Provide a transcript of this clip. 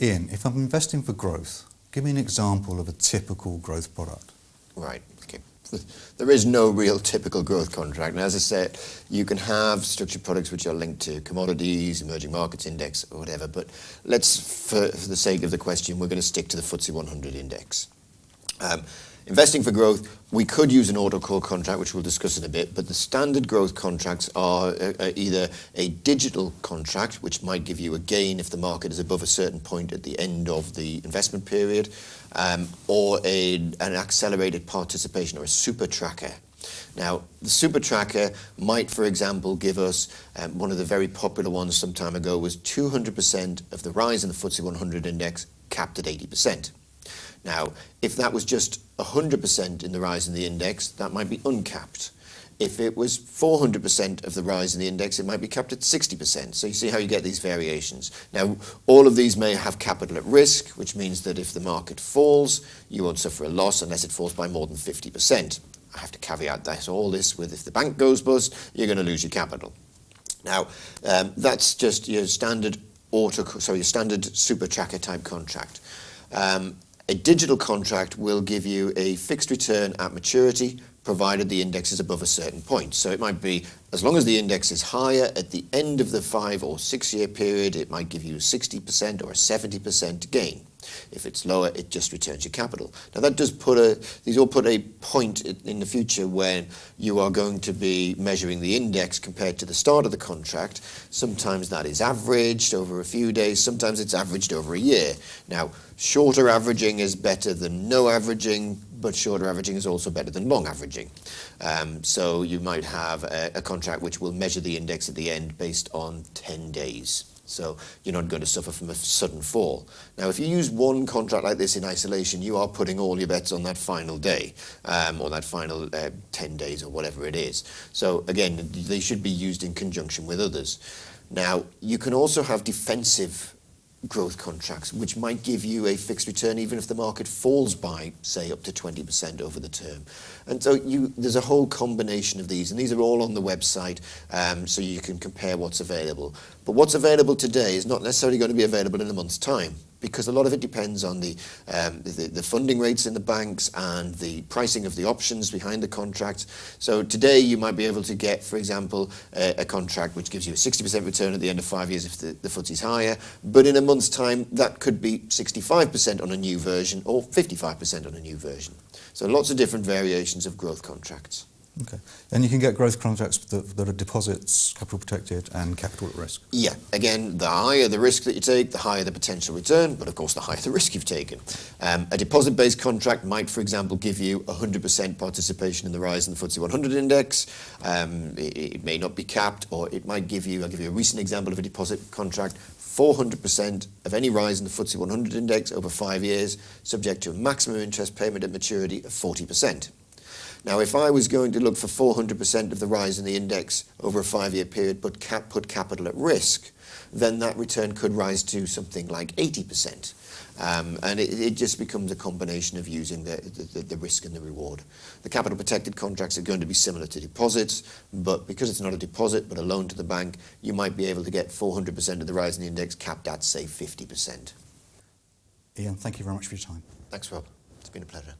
Ian, if I'm investing for growth, give me an example of a typical growth product. Right, okay. There is no real typical growth contract. And as I said, you can have structured products which are linked to commodities, emerging markets index, or whatever. But let's, for the sake of the question, we're going to stick to the FTSE 100 index. Investing for growth, we could use an auto call contract, which we'll discuss in a bit, but the standard growth contracts are either a digital contract, which might give you a gain if the market is above a certain point at the end of the investment period, or an accelerated participation or a super tracker. Now, the super tracker might, for example, give us, one of the very popular ones some time ago was 200% of the rise in the FTSE 100 index capped at 80%. Now, if that was just 100% in the rise in the index, that might be uncapped. If it was 400% of the rise in the index, it might be capped at 60%. So you see how you get these variations. Now, all of these may have capital at risk, which means that if the market falls, you won't suffer a loss unless it falls by more than 50%. I have to caveat that all this with if the bank goes bust, you're going to lose your capital. Now, that's just your standard your standard super tracker type contract. A digital contract will give you a fixed return at maturity, provided the index is above a certain point. So it might be, as long as the index is higher at the end of the 5 or 6 year period, it might give you a 60% or a 70% gain. If it's lower, it just returns your capital. Now that does these all put a point in the future when you are going to be measuring the index compared to the start of the contract. Sometimes that is averaged over a few days, sometimes it's averaged over a year. Now, shorter averaging is better than no averaging, but shorter averaging is also better than long averaging. So you might have a contract which will measure the index at the end based on 10 days. So you're not going to suffer from a sudden fall. Now, if you use one contract like this in isolation, you are putting all your bets on that final day, or that final 10 days or whatever it is. So again, they should be used in conjunction with others. Now, you can also have defensive growth contracts, which might give you a fixed return even if the market falls by, say, up to 20% over the term. And so there's a whole combination of these, and these are all on the website, so you can compare what's available. But what's available today is not necessarily going to be available in a month's time, because a lot of it depends on the funding rates in the banks and the pricing of the options behind the contracts. So today you might be able to get, for example, a contract which gives you a 60% return at the end of 5 years if the FTSE is higher, but in a month's time that could be 65% on a new version or 55% on a new version. So lots of different variations of growth contracts. Okay. And you can get growth contracts that are deposits, capital protected, and capital at risk. Yeah. Again, the higher the risk that you take, the higher the potential return, but of course the higher the risk you've taken. A deposit-based contract might, for example, give you 100% participation in the rise in the FTSE 100 index. It may not be capped, or it might give you, I'll give you a recent example of a deposit contract, 400% of any rise in the FTSE 100 index over 5 years, subject to a maximum interest payment at maturity of 40%. Now, if I was going to look for 400% of the rise in the index over a 5-year period, but put capital at risk, then that return could rise to something like 80%. And it just becomes a combination of using the risk and the reward. The capital protected contracts are going to be similar to deposits, but because it's not a deposit but a loan to the bank, you might be able to get 400% of the rise in the index capped at, say, 50%. Ian, thank you very much for your time. Thanks, Rob. It's been a pleasure.